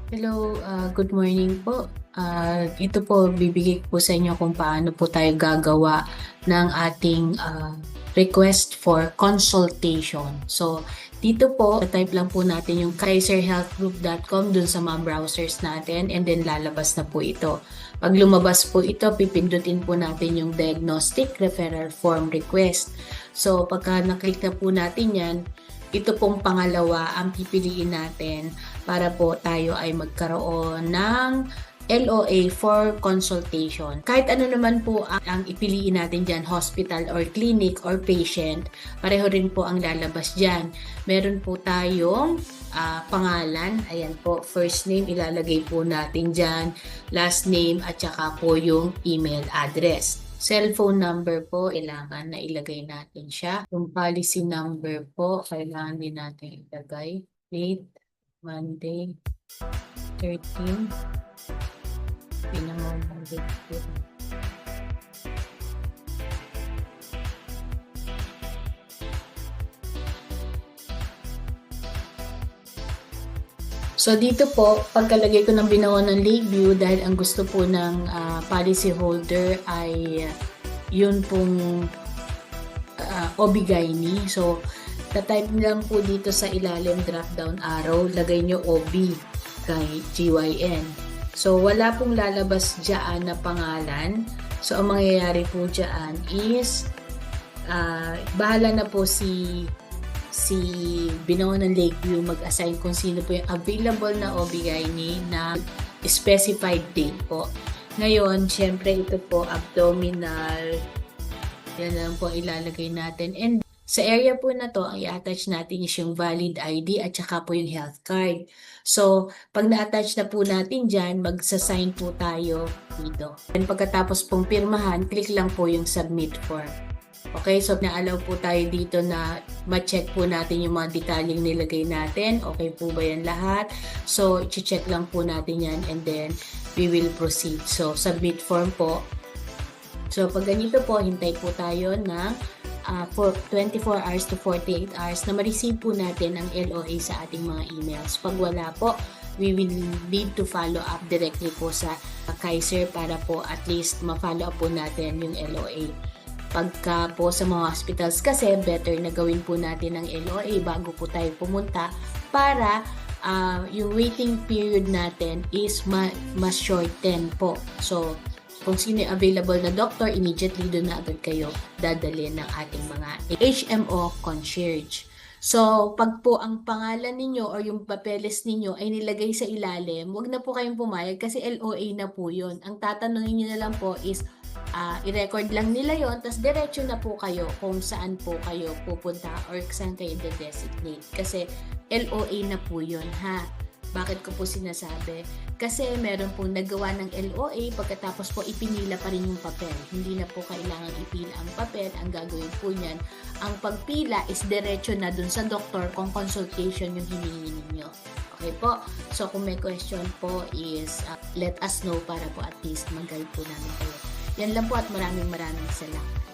Hello, good morning po. Ito po, bibigay ko po sa inyo kung paano po tayo gagawa ng ating request for consultation. So, dito po, type lang po natin yung kaiserhealthgroup.com dun sa mga browsers natin and then lalabas na po ito. Pag lumabas po ito, pipindutin po natin yung diagnostic referral form request. So, pagka naklik na po natin yan, ito pong pangalawa ang pipiliin natin para po tayo ay magkaroon ng LOA for consultation. Kahit ano naman po ang ipiliin natin dyan, hospital or clinic or patient, pareho rin po ang lalabas dyan. Meron po tayong pangalan, ayan po, first name ilalagay po natin dyan, last name at saka po yung email address. Cellphone number po, kailangan na ilagay natin siya. Yung policy number po, kailangan din natin ilagay. Date, Monday, 13. Pinamamalit po. So dito po, pagkalagay ko ng binaon ng Lakeview, dahil ang gusto po ng policy holder ay yun pong OB-GYN. So, tatype lang po dito sa ilalim drop down arrow, lagay nyo OB kay GYN. So, wala pong lalabas dyan na pangalan. So, ang mangyayari po dyan is bahala na po si Binaon ng Lakeview mag-assign kung sino po yung available na OB-GYN na specified date po. Ngayon, syempre ito po abdominal. Yan lang po ilalagay natin. And sa area po na to, ang i-attach natin is yung valid ID at saka po yung health card. So, pag na-attach na po natin dyan, magsasign po tayo dito. And pagkatapos pong pirmahan, click lang po yung submit form. Okay, so na-allow po tayo dito na ma-check po natin yung mga detalyeng nilagay natin. Okay po ba yan lahat? So, i-check lang po natin yan and then we will proceed. So, submit form po. So, pag ganito po, hintay po tayo ng for 24 hours to 48 hours na ma-receive po natin ang LOA sa ating mga emails. Pag wala po, we will need to follow up directly po sa Kaiser para po at least ma-follow up po natin yung LOA. Pagka po sa mga hospitals kasi, better na gawin po natin ang LOA bago po tayo pumunta para yung waiting period natin is mas shorten po. So, kung sino yung available na doctor, immediately doon na agad kayo dadalhin ng ating mga HMO concierge. So, pag po ang pangalan ninyo or yung papeles ninyo ay nilagay sa ilalim, wag na po kayong pumayag kasi LOA na po yun. Ang tatanungin nyo na lang po is, i-record lang nila yon, tapos diretso na po kayo kung saan po kayo pupunta or saan kayo de-designate. Kasi LOA na po yun, ha? Bakit ko po sinasabi? Kasi meron pong nagawa ng LOA, pagkatapos po ipinila pa rin yung papel. Hindi na po kailangan ipila ang papel. Ang gagawin po niyan, ang pagpila is diretso na dun sa doktor kung consultation yung hinihingi ninyo. Okay po? So kung may question po is let us know para po at least mag-guide po namin kayo. Yan lang po at maraming salamat.